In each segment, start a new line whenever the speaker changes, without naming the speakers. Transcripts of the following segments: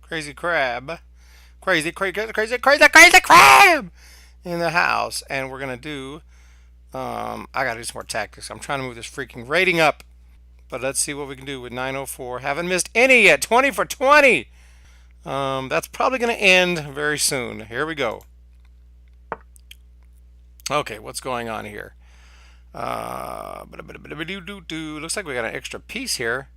crazy crab, crazy crab in the house, and we're gonna do. I gotta do some more tactics. I'm trying to move this freaking rating up, but let's see what we can do with 904. Haven't missed any yet. 20 for 20. That's probably gonna end very soon. Here we go. Okay, what's going on here? Looks like we got an extra piece here.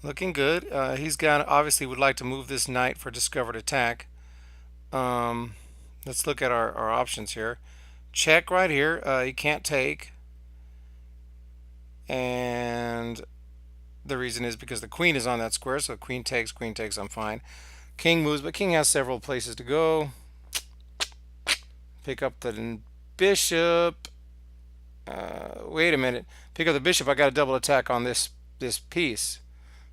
Looking good. He's got obviously would like to move this knight for discovered attack. Um, let's look at our options here. Check right here. He can't take, and the reason is because the queen is on that square. So queen takes, queen takes. I'm fine. King moves, but king has several places to go. Pick up the bishop. Wait a minute. Pick up the bishop. I got a double attack on this piece.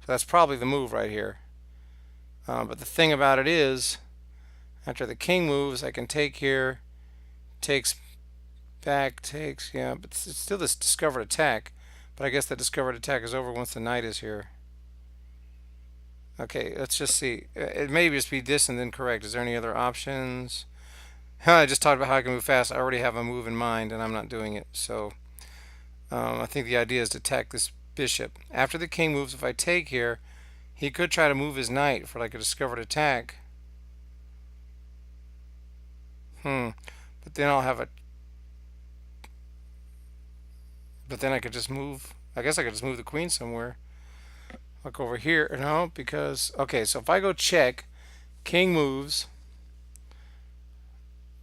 So that's probably the move right here. But the thing about it is, after the king moves, I can take here. Takes back, takes, yeah, but it's still this discovered attack. But I guess the discovered attack is over once the knight is here. Okay, let's just see. It may just be this and then correct. Is there any other options? I just talked about how I can move fast. I already have a move in mind and I'm not doing it. So I think the idea is to attack this bishop. After the king moves, if I take here, he could try to move his knight for like a discovered attack. But then I'll have a. But then I could just move. I guess I could just move the queen somewhere. Like over here. No, because. Okay, so if I go check, king moves.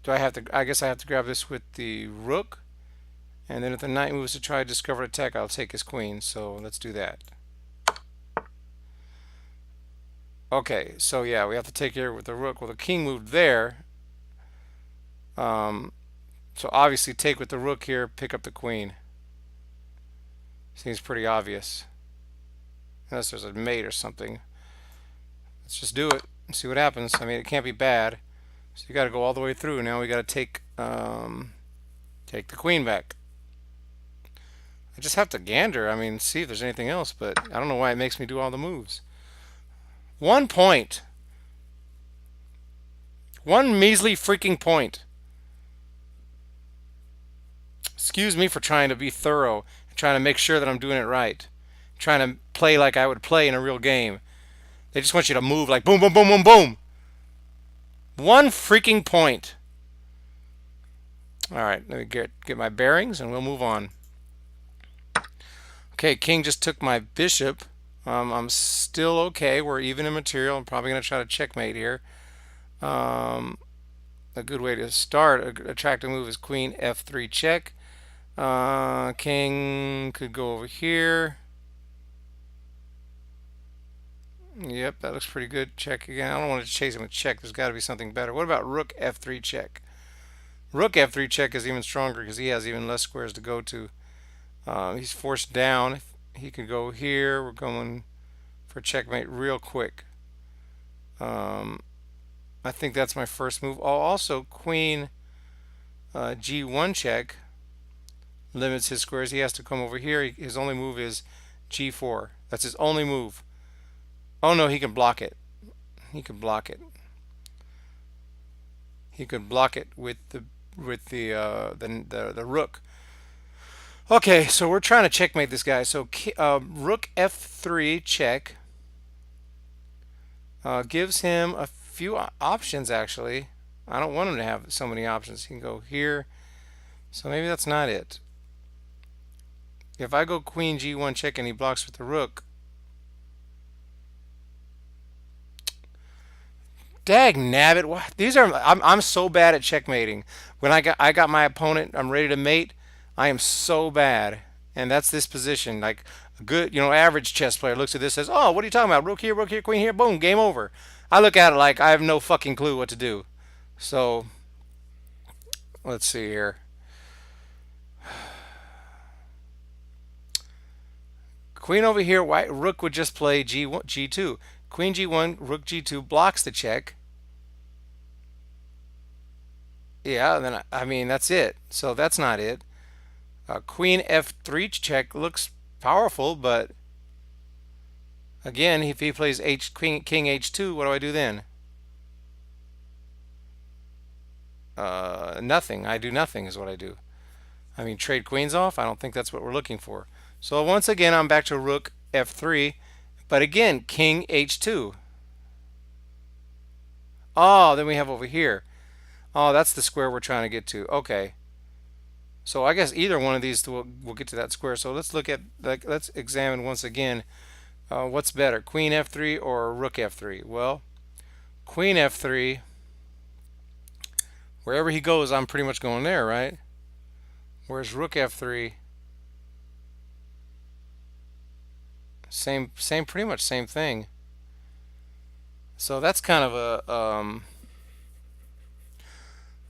Do I have to. I guess I have to grab this with the rook. And then if the knight moves to try to discover attack, I'll take his queen. So let's do that. Okay, so yeah, we have to take here with the rook. Well, the king moved there. Um, so obviously take with the rook here, pick up the queen. Seems pretty obvious. Unless there's a mate or something. Let's just do it and see what happens. I mean, it can't be bad. So you got to go all the way through. Now we got to take the queen back. I just have to gander. I mean, see if there's anything else, but I don't know why it makes me do all the moves. 1 point. One measly freaking point. Excuse me for trying to be thorough, trying to make sure that I'm doing it right, trying to play like I would play in a real game. They just want you to move like boom, boom, boom, boom, boom. 1 freaking point. All right, let me get my bearings and we'll move on. Okay, king just took my bishop. I'm still okay. We're even in material. I'm probably going to try to checkmate here. A good way to start a attractive move is queen f3 check. King could go over here. Yep, that looks pretty good. Check again. I don't want to chase him with check. There's got to be something better. What about rook f3 check? Rook f3 check is even stronger because he has even less squares to go to. He's forced down. He could go here. We're going for checkmate real quick. I think that's my first move. Oh, also queen g1 check limits his squares. He has to come over here. His only move is g4. That's his only move. Oh no, he can block it. He can block it. He could block it with the rook. Okay, so we're trying to checkmate this guy. So rook f3 check gives him a few options actually. I don't want him to have so many options. He can go here. So maybe that's not it. If I go queen g1 check and he blocks with the rook, dag nabbit! These are I'm so bad at checkmating. When I got my opponent, I'm ready to mate. I am so bad, and that's this position. Like a good, average chess player looks at this and says, "Oh, what are you talking about? Rook here, queen here, boom, game over." I look at it like I have no fucking clue what to do. So let's see here. Queen over here, white rook would just play g1, g2. Queen g1, rook g2 blocks the check. Yeah, then I mean that's it. So that's not it. Queen f3 check looks powerful, but Again, if he plays king h2, what do I do then? Nothing. I do nothing is what I do. I mean, trade queens off? I don't think that's what we're looking for. So once again, I'm back to rook f3. But again, king h2. Oh, then we have over here. Oh, that's the square we're trying to get to. Okay. So I guess either one of these will get to that square. So let's look at, let's examine once again what's better, queen f3 or rook f3. Well, queen f3, wherever he goes, I'm pretty much going there, right? Whereas rook f3, pretty much same thing. So that's kind of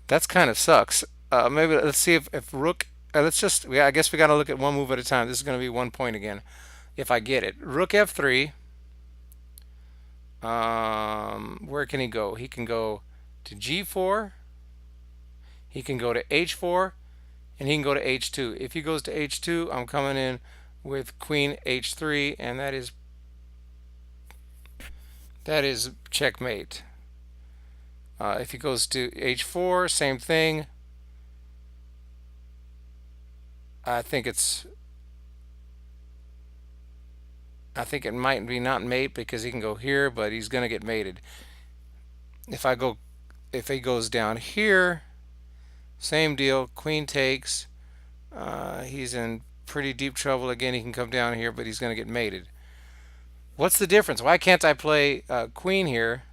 that's kind of sucks. Maybe let's see if rook. Let's just. Yeah, I guess we got to look at one move at a time. This is going to be 1 point again, if I get it. Rook f3. Where can he go? He can go to g4. He can go to h4, and he can go to h2. If he goes to h2, I'm coming in with queen h3, and that is checkmate. If he goes to h4, same thing. I think it might be not mate because he can go here, but he's going to get mated. If he goes down here, same deal. Queen takes. He's in pretty deep trouble again. He can come down here, but he's going to get mated. What's the difference? Why can't I play queen here?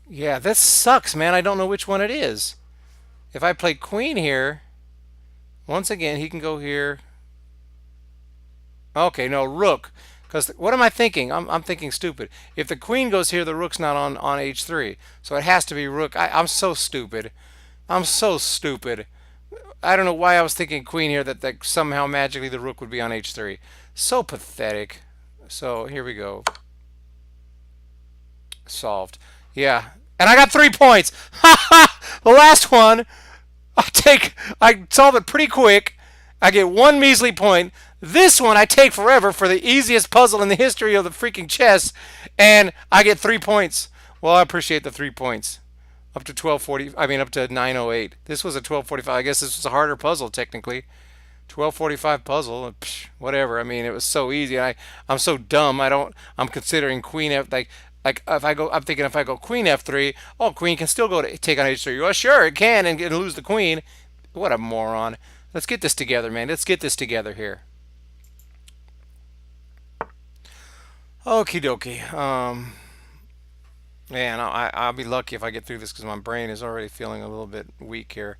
Yeah, this sucks, man. I don't know which one it is. If I play queen here, once again, he can go here. Okay, no, rook. Because what am I thinking? I'm thinking stupid. If the queen goes here, the rook's not on h3. So it has to be rook. I'm so stupid. I'm so stupid. I don't know why I was thinking queen here, that somehow magically the rook would be on h3. So pathetic. So here we go. Solved. Yeah. And I got 3 points. The last one, I solve it pretty quick. I get one measly point. This one I take forever for the easiest puzzle in the history of the freaking chess, and I get 3 points. Well, I appreciate the 3 points. Up to 1240, I mean up to 908. This was a 1245. I guess this was a harder puzzle technically. 1245 puzzle, whatever. I mean, it was so easy. I'm so dumb. I'm considering queen f like if I go. I'm thinking if I go queen f3, oh, queen can still go to take on h3. Well, sure it can and lose the queen. What a moron. Let's get this together, man. Let's get this together here. Okie dokie. Man, I'll be lucky if I get through this because my brain is already feeling a little bit weak here.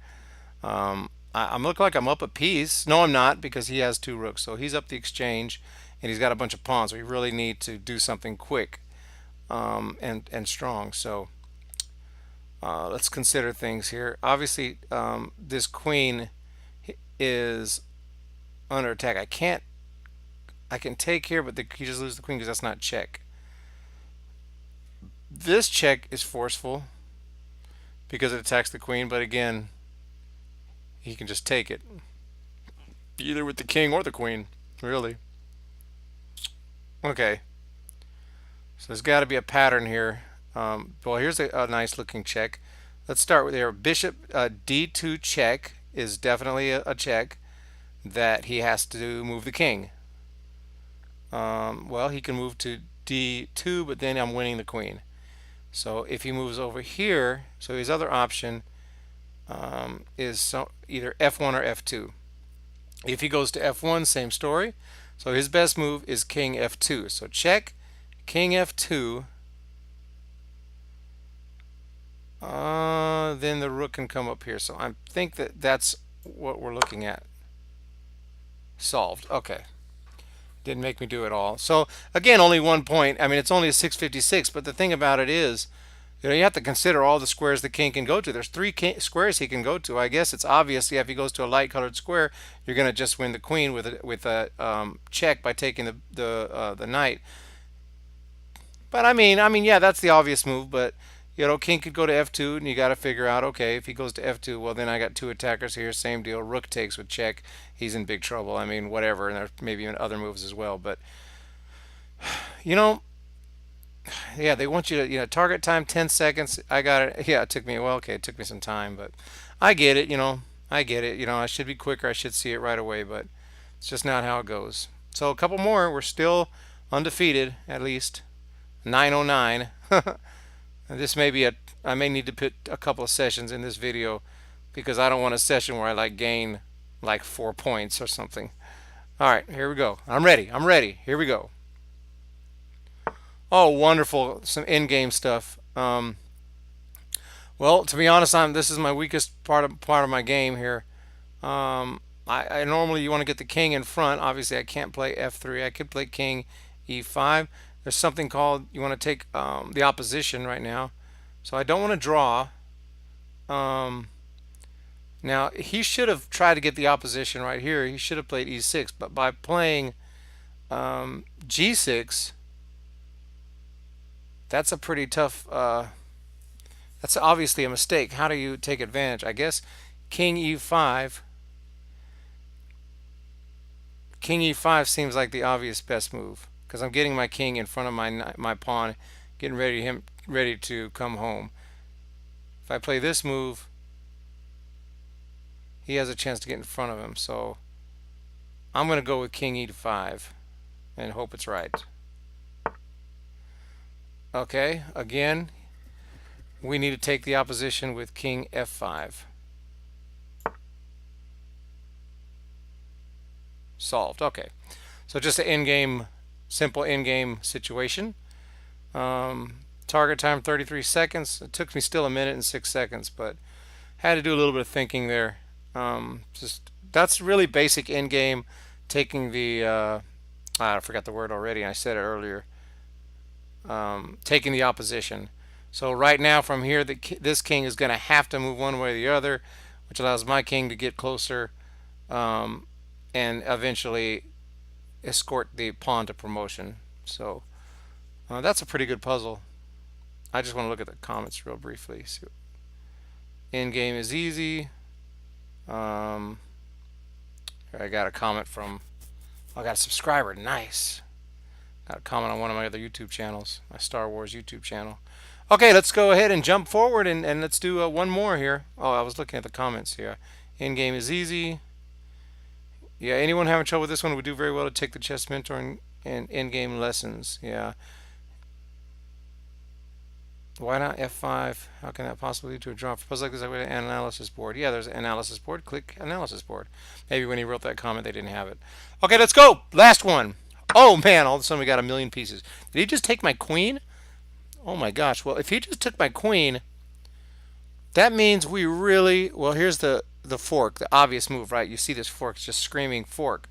I'm looking like I'm up a piece. No, I'm not because he has two rooks. So he's up the exchange and he's got a bunch of pawns. So we really need to do something quick and strong. So let's consider things here. Obviously, this queen is under attack. I can take here, but he just loses the queen because that's not check. This check is forceful because it attacks the queen, but again, he can just take it. Either with the king or the queen, really. Okay. So there's got to be a pattern here. Well, here's a nice looking check. Let's start with here. Bishop d2 check is definitely a check that he has to move the king. Well, he can move to d2, but then I'm winning the queen. So if he moves over here, so his other option is either f1 or f2. If he goes to f1, same story. So his best move is king f2. So check, king f2. Then the rook can come up here. So I think that's what we're looking at. Solved. Okay. Didn't make me do it all. So again, only 1 point. I mean, it's only a 656, but the thing about it is, you have to consider all the squares the king can go to. There's three squares he can go to. I guess it's obvious. Yeah, if he goes to a light colored square, you're going to just win the queen with a check by taking the knight. But I mean, yeah, that's the obvious move. But king could go to f2, and you got to figure out, okay, if he goes to f2, well, then I got two attackers here, same deal. Rook takes with check, he's in big trouble. I mean, whatever, and there's maybe even other moves as well. But you know, yeah, they want you to, target time 10 seconds. I got it. Yeah, it took me, well, okay, it took me some time, but I get it. I get it. I should be quicker. I should see it right away, but it's just not how it goes. So a couple more. We're still undefeated, at least 909. This may be I may need to put a couple of sessions in this video because I don't want a session where I like gain like 4 points or something. All right, here we go. I'm ready. I'm ready. Here we go. Oh, wonderful. Some in-game stuff. Well, to be honest, this is my weakest part of my game here. I normally you want to get the king in front. Obviously, I can't play f3. I could play king e5. There's something called you want to take the opposition right now. So I don't want to draw. Now, he should have tried to get the opposition right here. He should have played e6. But by playing g6, that's a pretty tough... that's obviously a mistake. How do you take advantage? I guess king e5. King e5 seems like the obvious best move because I'm getting my king in front of my pawn, getting ready to come home. If I play this move, he has a chance to get in front of him. So I'm going to go with king e5 and hope it's right. Okay, again, we need to take the opposition with king f5. Solved. Okay, so just an in-game, simple in-game situation. Target time 33 seconds. It took me still a minute and 6 seconds, but had to do a little bit of thinking there. Just that's really basic in-game. Taking the I forgot the word already. I said it earlier. Taking the opposition. So right now from here, this king is going to have to move one way or the other, which allows my king to get closer and eventually escort the pawn to promotion. So that's a pretty good puzzle. I just want to look at the comments real briefly. So, in game is easy. I got a comment from, I got a subscriber. Nice. Got a comment on one of my other YouTube channels, my Star Wars YouTube channel. Okay, let's go ahead and jump forward and let's do one more here. Oh, I was looking at the comments here. In game is easy. Yeah, anyone having trouble with this one would do very well to take the chess mentor and in-game lessons. Yeah. Why not F5? How can that possibly lead to a draw? For puzzles like this, I would an analysis board. Yeah, there's an analysis board. Click analysis board. Maybe when he wrote that comment, they didn't have it. Okay, let's go. Last one. Oh, man, all of a sudden we got a million pieces. Did he just take my queen? Oh, my gosh. Well, if he just took my queen, that means we really... Well, here's the fork, the obvious move, right? You see this fork, it's just screaming fork.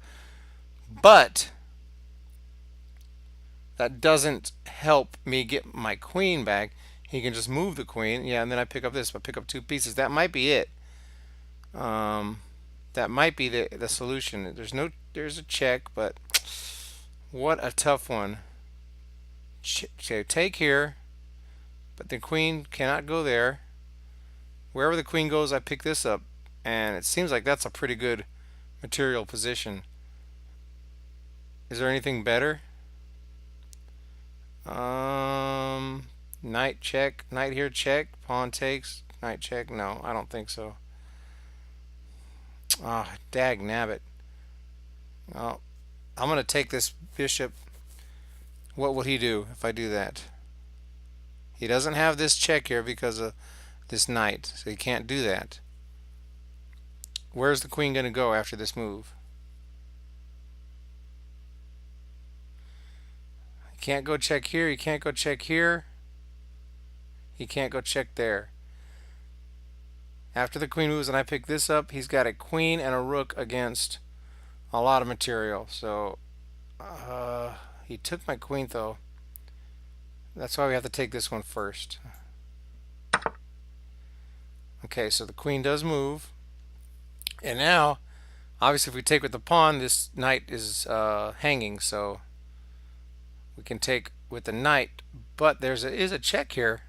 But that doesn't help me get my queen back. He can just move the queen. Yeah, and then I pick up this. I pick up two pieces. That might be it. That might be the solution. There's a check, but what a tough one. Okay, take here, but the queen cannot go there. Wherever the queen goes, I pick this up, and it seems like that's a pretty good material position. Is there anything better? Knight check, knight here check, pawn takes, knight check. No, I don't think so. Ah, oh, dag nabbit. Oh, I'm gonna take this bishop. What would he do if I do that? He doesn't have this check here because of this knight, so he can't do that. Where's the queen gonna go after this move? He can't go check here. He can't go check here. He can't go check there. After the queen moves and I pick this up, he's got a queen and a rook against a lot of material. So he took my queen though. That's why we have to take this one first. Okay, so the queen does move. And now, obviously if we take with the pawn, this knight is hanging. So we can take with the knight. But there is a check here.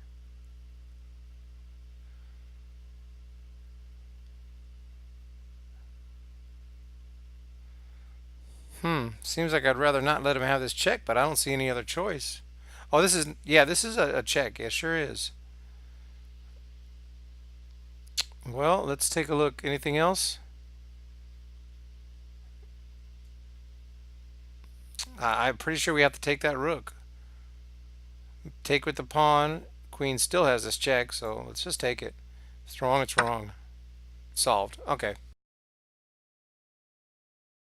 Seems like I'd rather not let him have this check, but I don't see any other choice. Oh, this is, yeah, this is a check. It sure is. Well, let's take a look. Anything else? I'm pretty sure we have to take that rook. Take with the pawn. Queen still has this check, so let's just take it. If it's wrong, it's wrong. Solved. Okay.